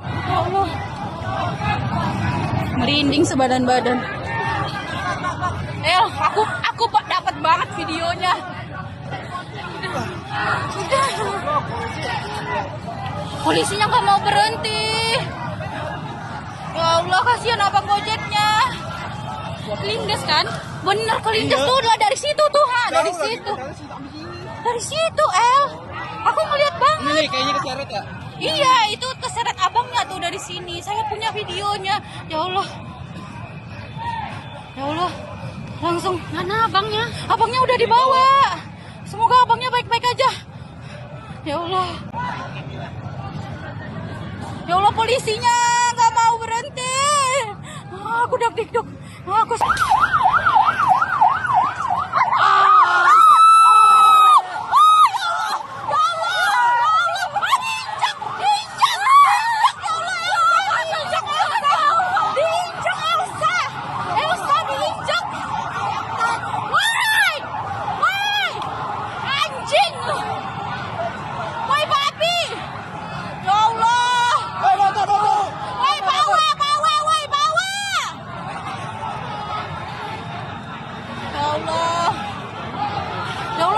Ya Allah, merinding sebadan-badan. Aku dapat banget videonya. Polisinya nggak mau berhenti. Ya Allah, kasihan abang gojeknya. Kelindes kan? Bener kelindes tuh lah dari situ tuh, dari situ. Dari situ, Aku ngeliat banget. Ini kayaknya keseret ya? Iya, itu keseret abangnya tuh dari sini. Saya punya videonya. Ya Allah. Ya Allah. Langsung, mana abangnya? Abangnya udah dibawa. Semoga abangnya baik-baik aja. Ya Allah. Ya Allah, polisinya nggak mau berhenti. Aku deg-deg. Aku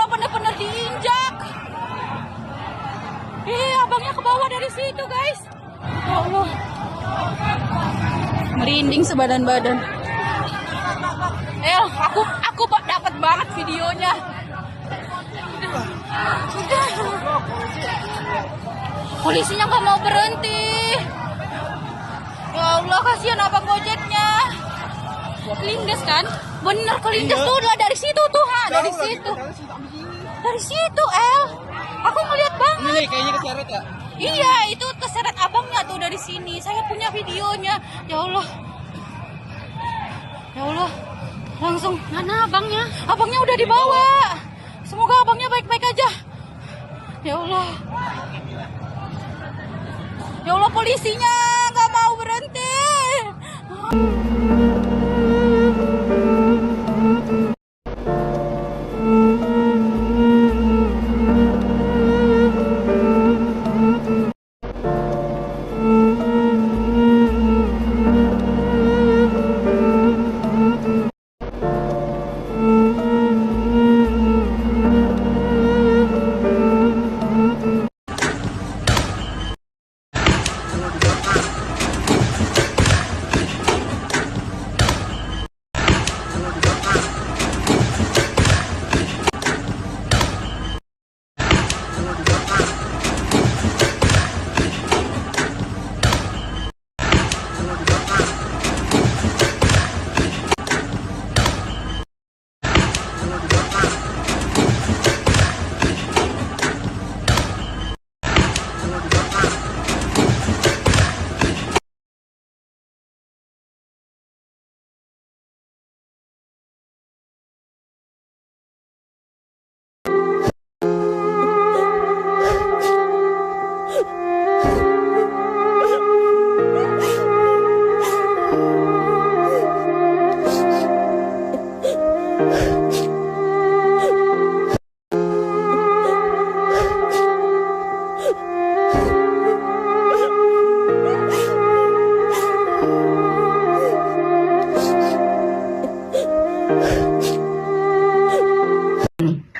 bener-bener diinjak. Abangnya ke bawah dari situ, guys. Ya Allah, merinding sebadan-badan. Aku dapat banget videonya. Polisinya nggak mau berhenti. Ya Allah, kasihan abang gojeknya. Kelindes kan? Bener kelindes tuh lah dari situ tuh, dari situ. Dari situ, Aku ngeliat banget. Ini kayaknya keseret ya? Iya, itu keseret abangnya tuh dari sini. Saya punya videonya. Ya Allah. Ya Allah. Langsung, mana abangnya? Abangnya udah dibawa. Semoga abangnya baik-baik aja. Ya Allah. Ya Allah, polisinya nggak mau berhenti.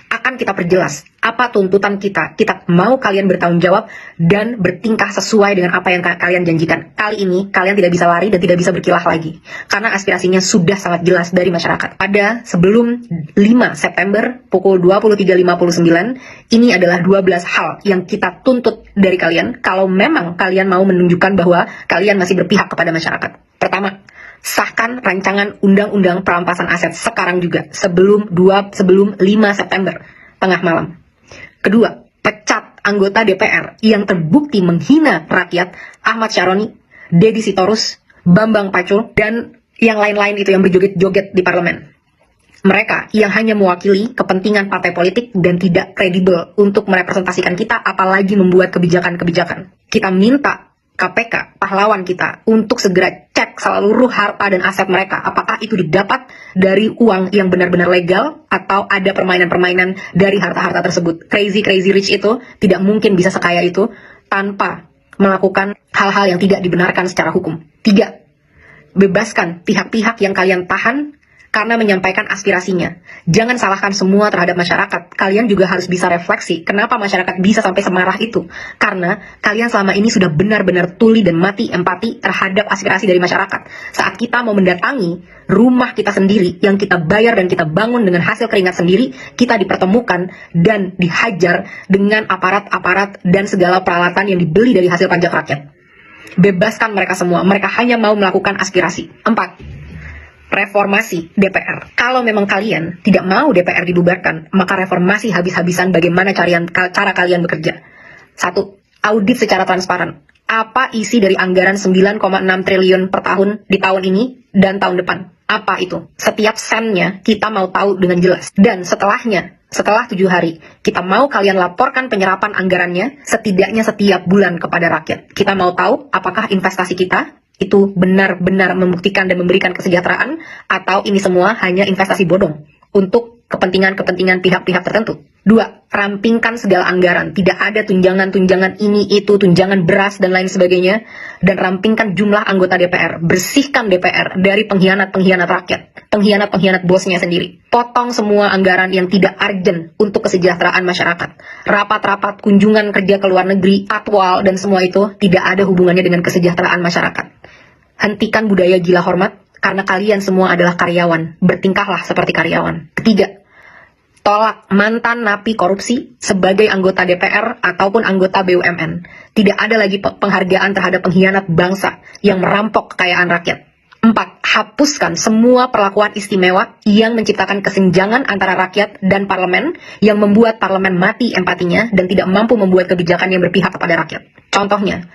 Akan kita perjelas apa tuntutan kita. Kita mau kalian bertanggung jawab dan bertingkah sesuai dengan apa yang kalian janjikan. Kali ini kalian tidak bisa lari dan tidak bisa berkilah lagi, karena aspirasinya sudah sangat jelas dari masyarakat. Pada sebelum 5 September pukul 23.59, ini adalah 12 hal yang kita tuntut dari kalian kalau memang kalian mau menunjukkan bahwa kalian masih berpihak kepada masyarakat. Pertama, sahkan rancangan undang-undang perampasan aset sekarang juga, sebelum 5 September tengah malam. Kedua, pecat anggota DPR yang terbukti menghina rakyat, Ahmad Syaroni, Deddy Sitorus, Bambang Pacul, dan yang lain-lain itu yang berjoget-joget di parlemen. Mereka yang hanya mewakili kepentingan partai politik dan tidak kredibel untuk merepresentasikan kita, apalagi membuat kebijakan-kebijakan. Kita minta KPK, pahlawan kita, untuk segera cek seluruh harta dan aset mereka. Apakah itu didapat dari uang yang benar-benar legal atau ada permainan-permainan dari harta-harta tersebut. Crazy rich itu tidak mungkin bisa sekaya itu tanpa melakukan hal-hal yang tidak dibenarkan secara hukum. 3. Bebaskan pihak-pihak yang kalian tahan karena menyampaikan aspirasinya. Jangan salahkan semua terhadap masyarakat. Kalian juga harus bisa refleksi kenapa masyarakat bisa sampai semarah itu. Karena kalian selama ini sudah benar-benar tuli dan mati empati terhadap aspirasi dari masyarakat. Saat kita mau mendatangi rumah kita sendiri yang kita bayar dan kita bangun dengan hasil keringat sendiri, kita dipertemukan dan dihajar dengan aparat-aparat dan segala peralatan yang dibeli dari hasil pajak rakyat. Bebaskan mereka semua. Mereka hanya mau melakukan aspirasi. 4. Reformasi DPR. Kalau memang kalian tidak mau DPR dibubarkan, maka reformasi habis-habisan bagaimana cara kalian bekerja. 1. Audit secara transparan. Apa isi dari anggaran 9,6 triliun per tahun di tahun ini dan tahun depan? Apa itu? Setiap sennya kita mau tahu dengan jelas. Dan setelahnya, setelah 7 hari, kita mau kalian laporkan penyerapan anggarannya setidaknya setiap bulan kepada rakyat. Kita mau tahu apakah investasi kita itu benar-benar membuktikan dan memberikan kesejahteraan, atau ini semua hanya investasi bodong untuk kepentingan-kepentingan pihak-pihak tertentu. 2. Rampingkan segala anggaran. Tidak ada tunjangan-tunjangan ini, itu, tunjangan beras, dan lain sebagainya. Dan rampingkan jumlah anggota DPR. Bersihkan DPR dari pengkhianat-pengkhianat rakyat. Pengkhianat-pengkhianat bosnya sendiri. Potong semua anggaran yang tidak urgent untuk kesejahteraan masyarakat. Rapat-rapat, kunjungan kerja ke luar negeri, patwal, dan semua itu tidak ada hubungannya dengan kesejahteraan masyarakat. Hentikan budaya gila hormat, karena kalian semua adalah karyawan. Bertingkahlah seperti karyawan. 3. Tolak mantan napi korupsi sebagai anggota DPR ataupun anggota BUMN. Tidak ada lagi penghargaan terhadap pengkhianat bangsa yang merampok kekayaan rakyat. 4. Hapuskan semua perlakuan istimewa yang menciptakan kesenjangan antara rakyat dan parlemen, yang membuat parlemen mati empatinya dan tidak mampu membuat kebijakan yang berpihak kepada rakyat. Contohnya,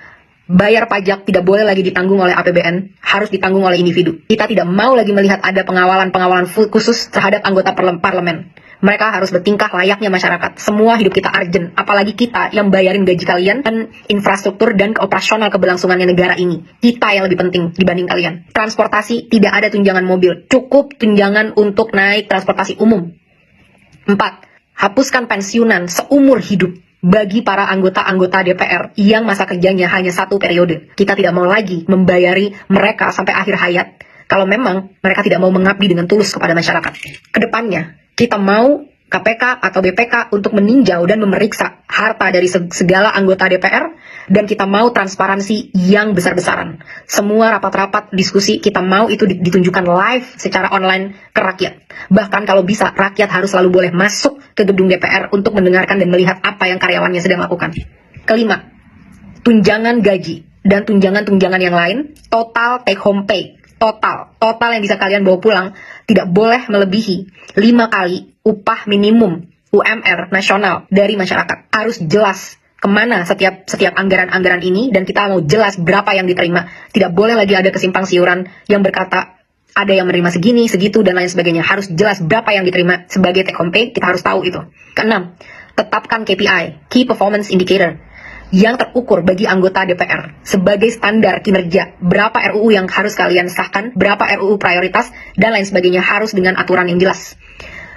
bayar pajak tidak boleh lagi ditanggung oleh APBN, harus ditanggung oleh individu. Kita tidak mau lagi melihat ada pengawalan khusus terhadap anggota parlemen. Mereka harus bertingkah layaknya masyarakat. Semua hidup kita urgent, apalagi kita yang bayarin gaji kalian dan infrastruktur dan operasional keberlangsungannya negara ini. Kita yang lebih penting dibanding kalian. Transportasi, tidak ada tunjangan mobil, cukup tunjangan untuk naik transportasi umum. 4. Hapuskan pensiunan seumur hidup bagi para anggota-anggota DPR yang masa kerjanya hanya 1 periode. Kita tidak mau lagi membayari mereka sampai akhir hayat kalau memang mereka tidak mau mengabdi dengan tulus kepada masyarakat. Kedepannya, kita mau KPK atau BPK untuk meninjau dan memeriksa harta dari segala anggota DPR, dan kita mau transparansi yang besar-besaran. Semua rapat-rapat diskusi kita mau itu ditunjukkan live secara online ke rakyat. Bahkan kalau bisa, rakyat harus selalu boleh masuk ke gedung DPR untuk mendengarkan dan melihat apa yang karyawannya sedang lakukan. 5. Tunjangan gaji dan tunjangan-tunjangan yang lain, total take home pay. Total yang bisa kalian bawa pulang tidak boleh melebihi 5 kali upah minimum UMR nasional dari masyarakat. Harus jelas kemana setiap anggaran-anggaran ini, dan kita mau jelas berapa yang diterima. Tidak boleh lagi ada kesimpang siuran yang berkata ada yang menerima segini, segitu, dan lain sebagainya. Harus jelas berapa yang diterima sebagai take home pay, kita harus tahu itu. 6. Tetapkan KPI, Key Performance Indicator, yang terukur bagi anggota DPR sebagai standar kinerja. Berapa RUU yang harus kalian sahkan, berapa RUU prioritas, dan lain sebagainya, harus dengan aturan yang jelas.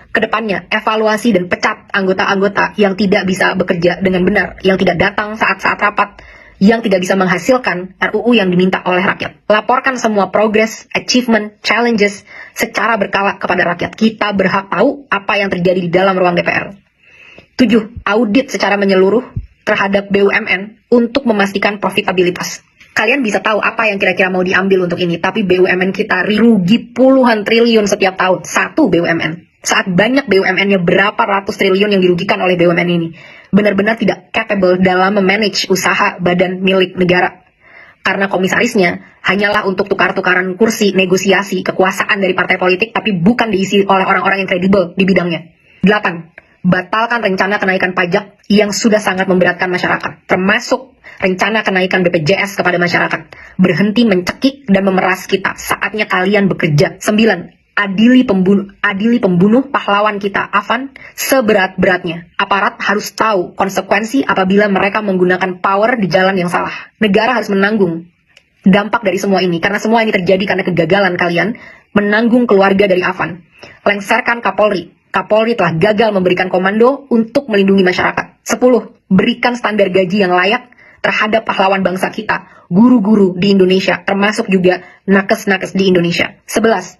Kedepannya, evaluasi dan pecat anggota-anggota yang tidak bisa bekerja dengan benar, yang tidak datang saat-saat rapat, yang tidak bisa menghasilkan RUU yang diminta oleh rakyat. Laporkan semua progress, achievement, challenges secara berkala kepada rakyat. Kita berhak tahu apa yang terjadi di dalam ruang DPR. 7. Audit secara menyeluruh terhadap BUMN untuk memastikan profitabilitas. Kalian bisa tahu apa yang kira-kira mau diambil untuk ini, tapi BUMN kita rugi puluhan triliun setiap tahun. 1 BUMN. Saat banyak BUMN-nya berapa ratus triliun yang dirugikan oleh BUMN ini. Benar-benar tidak capable dalam memanage usaha badan milik negara. Karena komisarisnya hanyalah untuk tukar-tukaran kursi, negosiasi, kekuasaan dari partai politik, tapi bukan diisi oleh orang-orang yang kredibel di bidangnya. 8. Batalkan rencana kenaikan pajak yang sudah sangat memberatkan masyarakat, termasuk rencana kenaikan BPJS kepada masyarakat. Berhenti mencekik dan memeras kita. Saatnya kalian bekerja. 9. Adili pembunuh pahlawan kita, Afan, seberat-beratnya. Aparat harus tahu konsekuensi apabila mereka menggunakan power di jalan yang salah. Negara harus menanggung dampak dari semua ini, karena semua ini terjadi karena kegagalan kalian menanggung keluarga dari Afan. Lengserkan Kapolri. Kapolri telah gagal memberikan komando untuk melindungi masyarakat. 10. Berikan standar gaji yang layak terhadap pahlawan bangsa kita, guru-guru di Indonesia, termasuk juga nakes-nakes di Indonesia. 11.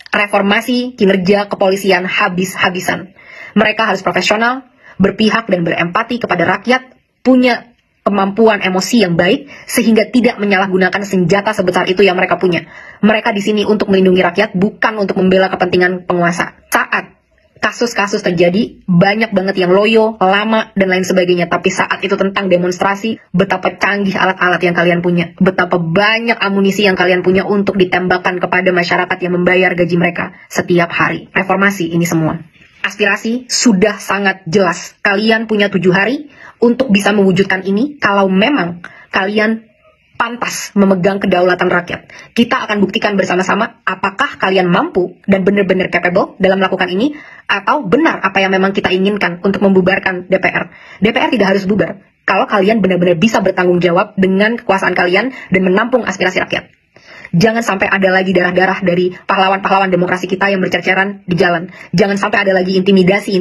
Reformasi kinerja kepolisian habis-habisan. Mereka harus profesional, berpihak dan berempati kepada rakyat, punya kemampuan emosi yang baik, sehingga tidak menyalahgunakan senjata sebesar itu yang mereka punya. Mereka di sini untuk melindungi rakyat, bukan untuk membela kepentingan penguasa. Saat kasus-kasus terjadi, banyak banget yang loyo, lama, dan lain sebagainya. Tapi saat itu tentang demonstrasi, betapa canggih alat-alat yang kalian punya. Betapa banyak amunisi yang kalian punya untuk ditembakkan kepada masyarakat yang membayar gaji mereka setiap hari. Reformasi ini semua. Aspirasi sudah sangat jelas. Kalian punya 7 hari untuk bisa mewujudkan ini kalau memang kalian pantas memegang kedaulatan rakyat. Kita akan buktikan bersama-sama apakah kalian mampu dan benar-benar capable dalam melakukan ini, atau benar apa yang memang kita inginkan untuk membubarkan DPR. DPR tidak harus bubar kalau kalian benar-benar bisa bertanggung jawab dengan kekuasaan kalian dan menampung aspirasi rakyat. Jangan sampai ada lagi darah-darah dari pahlawan-pahlawan demokrasi kita yang bercerceran di jalan. Jangan sampai ada lagi intimidasi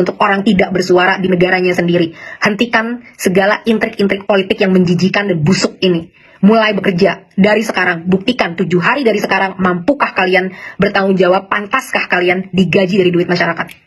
untuk orang tidak bersuara di negaranya sendiri. Hentikan segala intrik-intrik politik yang menjijikan dan busuk ini. Mulai bekerja dari sekarang. Buktikan 7 hari dari sekarang, mampukah kalian bertanggung jawab, pantaskah kalian digaji dari duit masyarakat.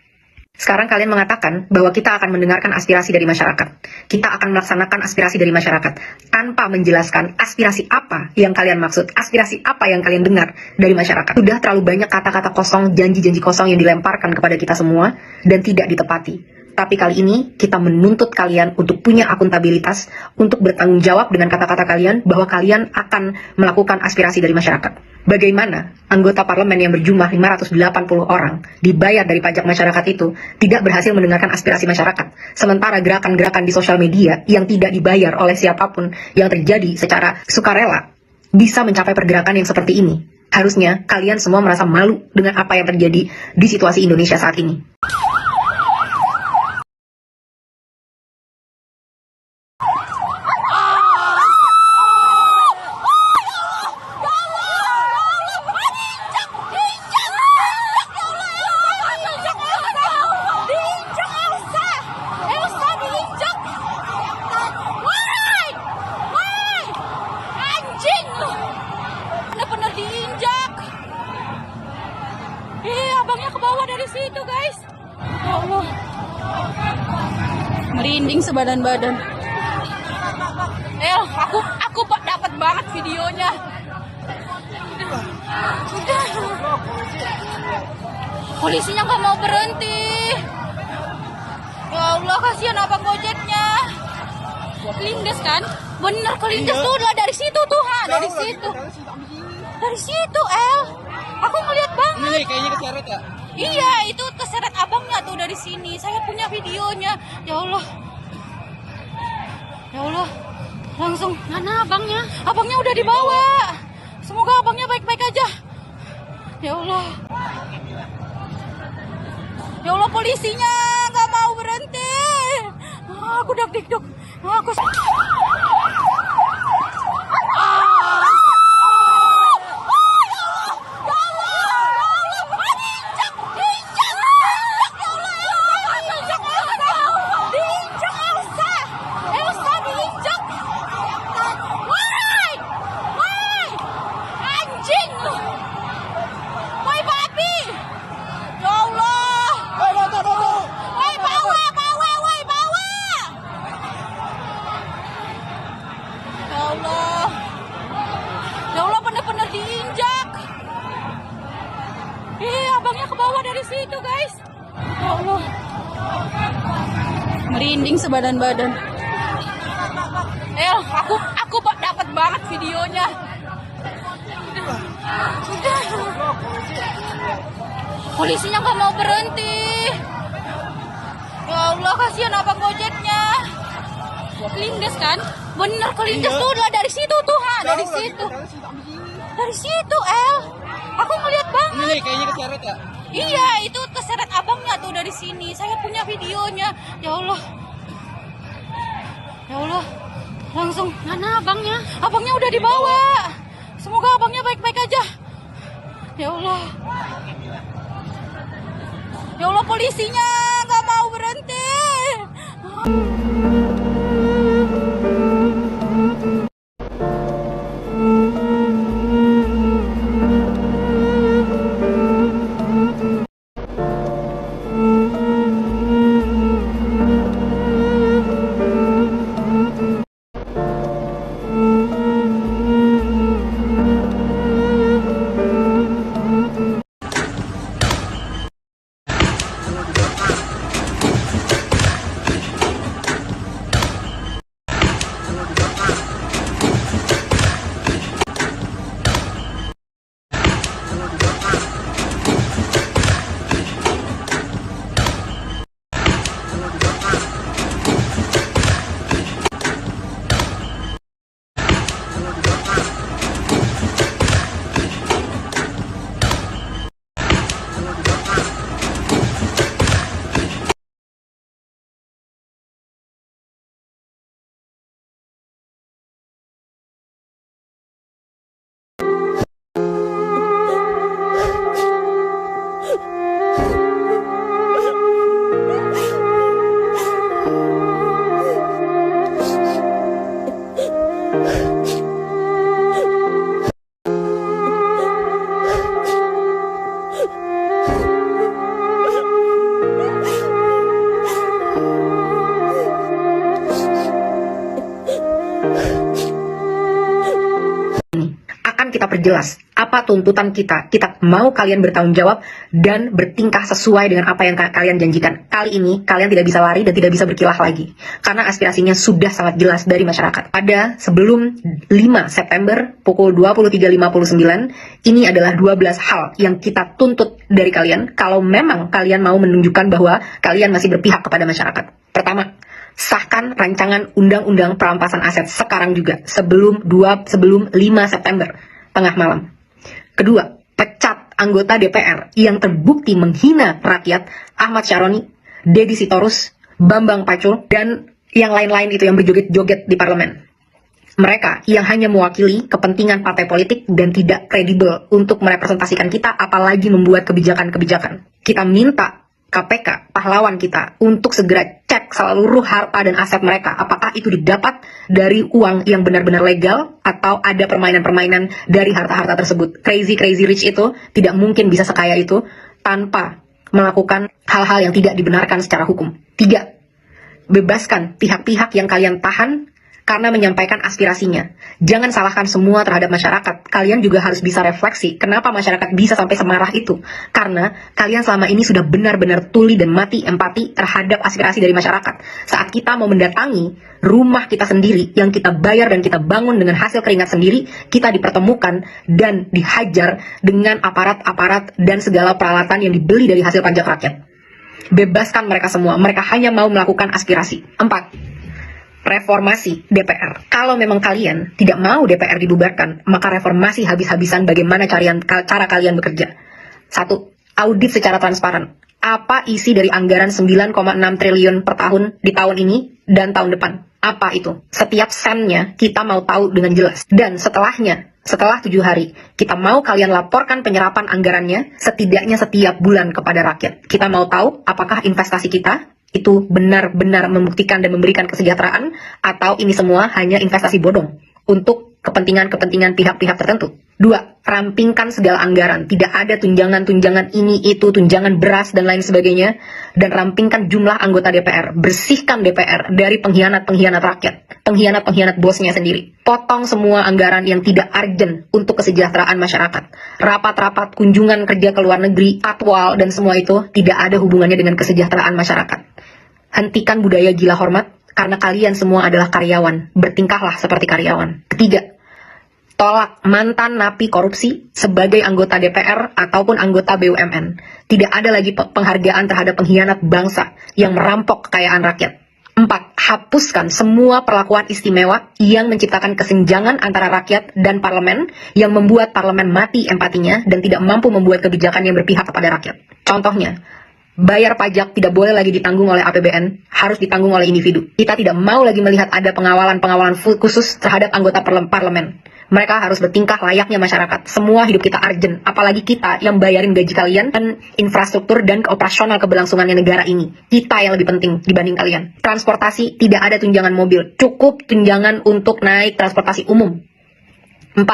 Sekarang kalian mengatakan bahwa kita akan mendengarkan aspirasi dari masyarakat. Kita akan melaksanakan aspirasi dari masyarakat tanpa menjelaskan aspirasi apa yang kalian maksud, aspirasi apa yang kalian dengar dari masyarakat. Sudah terlalu banyak kata-kata kosong, janji-janji kosong yang dilemparkan kepada kita semua dan tidak ditepati. Tapi kali ini kita menuntut kalian untuk punya akuntabilitas, untuk bertanggung jawab dengan kata-kata kalian bahwa kalian akan melakukan aspirasi dari masyarakat. Bagaimana anggota parlemen yang berjumlah 580 orang dibayar dari pajak masyarakat itu tidak berhasil mendengarkan aspirasi masyarakat, sementara gerakan-gerakan di sosial media yang tidak dibayar oleh siapapun yang terjadi secara sukarela bisa mencapai pergerakan yang seperti ini. Harusnya kalian semua merasa malu dengan apa yang terjadi di situasi Indonesia saat ini. Abangnya ke bawah dari situ, guys. Ya Allah. Merinding sebadan-badan. Aku dapat banget videonya. Polisinya nggak mau berhenti. Ya Allah, kasihan abang gojeknya. Kelindes kan? Bener kelindes tuh lah dari situ tuh, dari situ. Dari situ, Aku ngeliat banget. Ini kayaknya keseret ya? Iya, itu keseret abangnya tuh dari sini. Saya punya videonya. Ya Allah. Ya Allah. Langsung, mana abangnya? Abangnya udah dibawa. Semoga abangnya baik-baik aja. Ya Allah. Ya Allah, polisinya nggak mau berhenti. Aku deg-deg. Aku abangnya ke bawah dari situ, guys. Ya Allah. Merinding sebadan-badan. Aku dapat banget videonya. Polisinya nggak mau berhenti. Ya Allah, kasihan abang gojeknya. Kelindes kan? Bener kelindes tuh lah dari situ tuh, dari situ. Dari situ, Aku ngeliat banget. Ini kayaknya keseret ya? Iya, itu keseret abangnya tuh dari sini. Saya punya videonya. Ya Allah. Ya Allah. Langsung, mana abangnya? Abangnya udah dibawa. Semoga abangnya baik-baik aja. Ya Allah. Ya Allah, polisinya nggak mau berhenti. Akan kita perjelas apa tuntutan kita. Kita mau kalian bertanggung jawab dan bertingkah sesuai dengan apa yang kalian janjikan. Kali ini kalian tidak bisa lari dan tidak bisa berkilah lagi. Karena aspirasinya sudah sangat jelas dari masyarakat. Pada sebelum 5 September pukul 23.59, ini adalah 12 hal yang kita tuntut dari kalian kalau memang kalian mau menunjukkan bahwa kalian masih berpihak kepada masyarakat. Pertama, sahkan rancangan undang-undang perampasan aset sekarang juga sebelum 5 September tengah malam. Kedua, pecat anggota DPR yang terbukti menghina rakyat Ahmad Syaroni, Deddy Sitorus, Bambang Pacul, dan yang lain-lain itu yang berjoget-joget di parlemen. Mereka yang hanya mewakili kepentingan partai politik dan tidak kredibel untuk merepresentasikan kita, apalagi membuat kebijakan-kebijakan. Kita minta KPK, pahlawan kita, untuk segera cek seluruh harta dan aset mereka. Apakah itu didapat dari uang yang benar-benar legal atau ada permainan-permainan dari harta-harta tersebut. Crazy rich itu tidak mungkin bisa sekaya itu tanpa melakukan hal-hal yang tidak dibenarkan secara hukum. 3. Bebaskan pihak-pihak yang kalian tahan karena menyampaikan aspirasinya. Jangan salahkan semua terhadap masyarakat. Kalian juga harus bisa refleksi kenapa masyarakat bisa sampai semarah itu. Karena kalian selama ini sudah benar-benar tuli dan mati empati terhadap aspirasi dari masyarakat. Saat kita mau mendatangi rumah kita sendiri yang kita bayar dan kita bangun dengan hasil keringat sendiri, kita dipertemukan dan dihajar dengan aparat-aparat dan segala peralatan yang dibeli dari hasil pajak rakyat. Bebaskan mereka semua. Mereka hanya mau melakukan aspirasi. 4. Reformasi DPR. Kalau memang kalian tidak mau DPR dibubarkan, maka reformasi habis-habisan bagaimana cara kalian bekerja. 1. Audit secara transparan. Apa isi dari anggaran 9,6 triliun per tahun di tahun ini dan tahun depan? Apa itu? Setiap sennya kita mau tahu dengan jelas. Dan setelahnya, setelah 7 hari, kita mau kalian laporkan penyerapan anggarannya setidaknya setiap bulan kepada rakyat. Kita mau tahu apakah investasi kita itu benar-benar membuktikan dan memberikan kesejahteraan, atau ini semua hanya investasi bodong untuk kepentingan-kepentingan pihak-pihak tertentu. 2. Rampingkan segala anggaran. Tidak ada tunjangan-tunjangan ini, itu, tunjangan beras, dan lain sebagainya. Dan rampingkan jumlah anggota DPR. Bersihkan DPR dari pengkhianat-pengkhianat rakyat. Pengkhianat-pengkhianat bosnya sendiri. Potong semua anggaran yang tidak urgent untuk kesejahteraan masyarakat. Rapat-rapat, kunjungan kerja ke luar negeri, patwal, dan semua itu tidak ada hubungannya dengan kesejahteraan masyarakat. Hentikan budaya gila hormat, karena kalian semua adalah karyawan. Bertingkahlah seperti karyawan. 3. Tolak mantan napi korupsi sebagai anggota DPR ataupun anggota BUMN. Tidak ada lagi penghargaan terhadap pengkhianat bangsa yang merampok kekayaan rakyat. 4. Hapuskan semua perlakuan istimewa yang menciptakan kesenjangan antara rakyat dan parlemen, yang membuat parlemen mati empatinya dan tidak mampu membuat kebijakan yang berpihak kepada rakyat. Contohnya, bayar pajak tidak boleh lagi ditanggung oleh APBN, harus ditanggung oleh individu. Kita tidak mau lagi melihat ada pengawalan khusus terhadap anggota parlemen. Mereka harus bertingkah layaknya masyarakat. Semua hidup kita urgent, apalagi kita yang bayarin gaji kalian dan infrastruktur dan operasional keberlangsungannya negara ini. Kita yang lebih penting dibanding kalian. Transportasi, tidak ada tunjangan mobil, cukup tunjangan untuk naik transportasi umum. 4.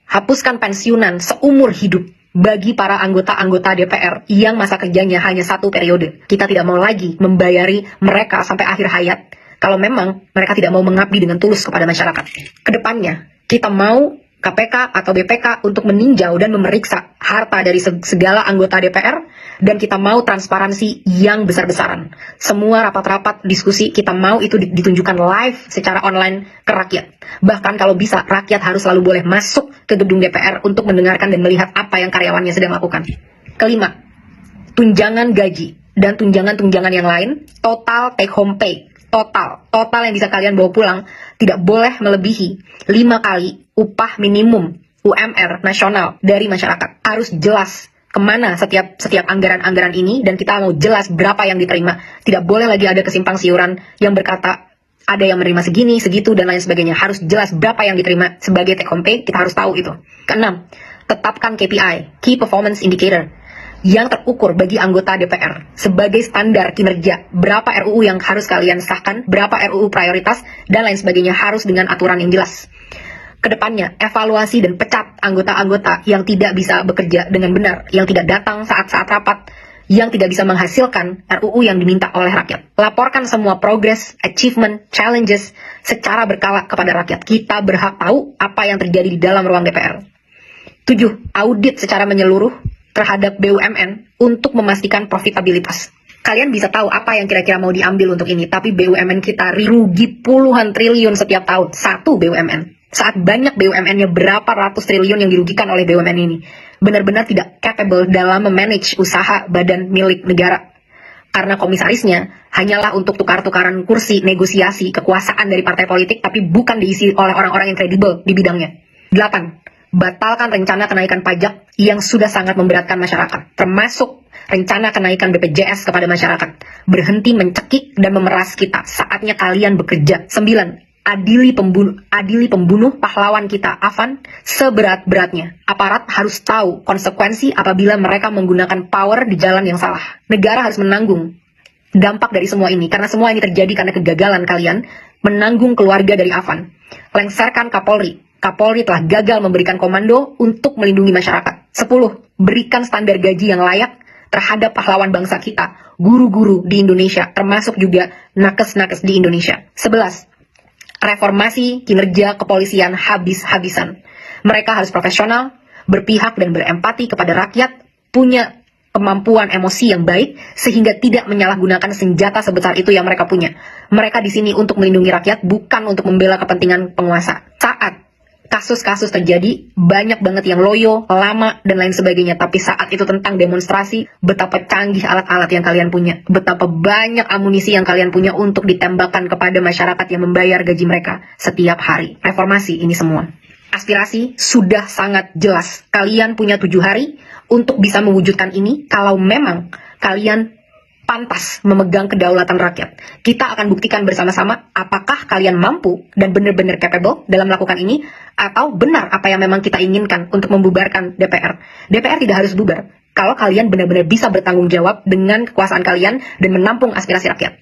Hapuskan pensiunan seumur hidup bagi para anggota-anggota DPR yang masa kerjanya hanya 1 periode. Kita tidak mau lagi membayari mereka sampai akhir hayat kalau memang mereka tidak mau mengabdi dengan tulus kepada masyarakat. Kedepannya, kita mau KPK atau BPK untuk meninjau dan memeriksa harta dari segala anggota DPR, dan kita mau transparansi yang besar-besaran. Semua rapat-rapat diskusi kita mau itu ditunjukkan live secara online ke rakyat. Bahkan kalau bisa, rakyat harus selalu boleh masuk ke gedung DPR untuk mendengarkan dan melihat apa yang karyawannya sedang lakukan. Kelima, tunjangan gaji dan tunjangan-tunjangan yang lain, total take home pay. Total yang bisa kalian bawa pulang tidak boleh melebihi 5 kali upah minimum UMR nasional dari masyarakat. Harus jelas kemana setiap anggaran-anggaran ini, dan kita mau jelas berapa yang diterima. Tidak boleh lagi ada kesimpang siuran yang berkata ada yang menerima segini, segitu, dan lain sebagainya. Harus jelas berapa yang diterima sebagai take home pay, kita harus tahu itu. Keenam, tetapkan KPI, Key Performance Indicator, yang terukur bagi anggota DPR sebagai standar kinerja. Berapa RUU yang harus kalian sahkan, berapa RUU prioritas, dan lain sebagainya, harus dengan aturan yang jelas. Kedepannya, evaluasi dan pecat anggota-anggota yang tidak bisa bekerja dengan benar, yang tidak datang saat-saat rapat, yang tidak bisa menghasilkan RUU yang diminta oleh rakyat. Laporkan semua progress, achievement, challenges secara berkala kepada rakyat. Kita berhak tahu apa yang terjadi di dalam ruang DPR. 7. Audit secara menyeluruh terhadap BUMN untuk memastikan profitabilitas. Kalian bisa tahu apa yang kira-kira mau diambil untuk ini, tapi BUMN kita rugi puluhan triliun setiap tahun. Satu BUMN. Saat banyak BUMN-nya berapa ratus triliun yang dirugikan oleh BUMN ini. Benar-benar tidak capable dalam memanage usaha badan milik negara. Karena komisarisnya hanyalah untuk tukar-tukaran kursi, negosiasi, kekuasaan dari partai politik, tapi bukan diisi oleh orang-orang yang kredibel di bidangnya. 8. Batalkan rencana kenaikan pajak yang sudah sangat memberatkan masyarakat, termasuk rencana kenaikan BPJS kepada masyarakat. Berhenti mencekik dan memeras kita, saatnya kalian bekerja. 9. Adili pembunuh pahlawan kita, Afan, seberat-beratnya. Aparat harus tahu konsekuensi apabila mereka menggunakan power di jalan yang salah. Negara harus menanggung dampak dari semua ini, karena semua ini terjadi karena kegagalan kalian menanggung keluarga dari Afan. Lengserkan Kapolri. Kapolri telah gagal memberikan komando untuk melindungi masyarakat. 10. Berikan standar gaji yang layak terhadap pahlawan bangsa kita, guru-guru di Indonesia, termasuk juga nakes-nakes di Indonesia. 11. Reformasi kinerja kepolisian habis-habisan. Mereka harus profesional, berpihak dan berempati kepada rakyat, punya kemampuan emosi yang baik, sehingga tidak menyalahgunakan senjata sebesar itu yang mereka punya. Mereka di sini untuk melindungi rakyat, bukan untuk membela kepentingan penguasa. Saat kasus-kasus terjadi, banyak banget yang loyo, lama, dan lain sebagainya. Tapi saat itu tentang demonstrasi, betapa canggih alat-alat yang kalian punya. Betapa banyak amunisi yang kalian punya untuk ditembakkan kepada masyarakat yang membayar gaji mereka setiap hari. Reformasi ini semua. Aspirasi sudah sangat jelas. Kalian punya 7 hari untuk bisa mewujudkan ini kalau memang kalian pantas memegang kedaulatan rakyat. Kita akan buktikan bersama-sama apakah kalian mampu dan benar-benar capable dalam melakukan ini, atau benar apa yang memang kita inginkan untuk membubarkan DPR. DPR tidak harus bubar kalau kalian benar-benar bisa bertanggung jawab dengan kekuasaan kalian dan menampung aspirasi rakyat.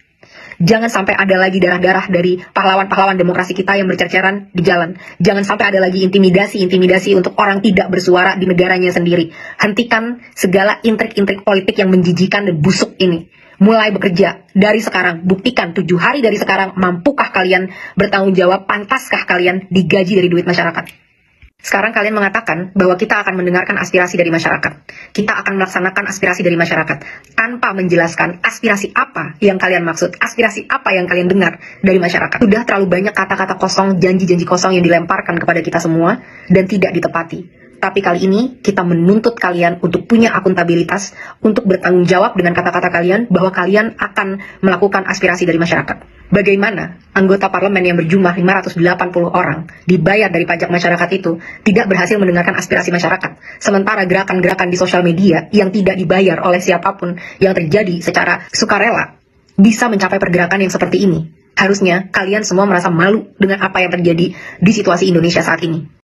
Jangan sampai ada lagi darah-darah dari pahlawan-pahlawan demokrasi kita yang bercerceran di jalan. Jangan sampai ada lagi intimidasi-intimidasi untuk orang tidak bersuara di negaranya sendiri. Hentikan segala intrik-intrik politik yang menjijikan dan busuk ini. Mulai bekerja dari sekarang. Buktikan 7 hari dari sekarang, mampukah kalian bertanggung jawab, pantaskah kalian digaji dari duit masyarakat. Sekarang kalian mengatakan bahwa kita akan mendengarkan aspirasi dari masyarakat. Kita akan melaksanakan aspirasi dari masyarakat tanpa menjelaskan aspirasi apa yang kalian maksud, aspirasi apa yang kalian dengar dari masyarakat. Sudah terlalu banyak kata-kata kosong, janji-janji kosong yang dilemparkan kepada kita semua dan tidak ditepati. Tapi kali ini kita menuntut kalian untuk punya akuntabilitas, untuk bertanggung jawab dengan kata-kata kalian bahwa kalian akan melakukan aspirasi dari masyarakat. Bagaimana anggota parlemen yang berjumlah 580 orang dibayar dari pajak masyarakat itu tidak berhasil mendengarkan aspirasi masyarakat, sementara gerakan-gerakan di sosial media yang tidak dibayar oleh siapapun yang terjadi secara sukarela bisa mencapai pergerakan yang seperti ini. Harusnya kalian semua merasa malu dengan apa yang terjadi di situasi Indonesia saat ini.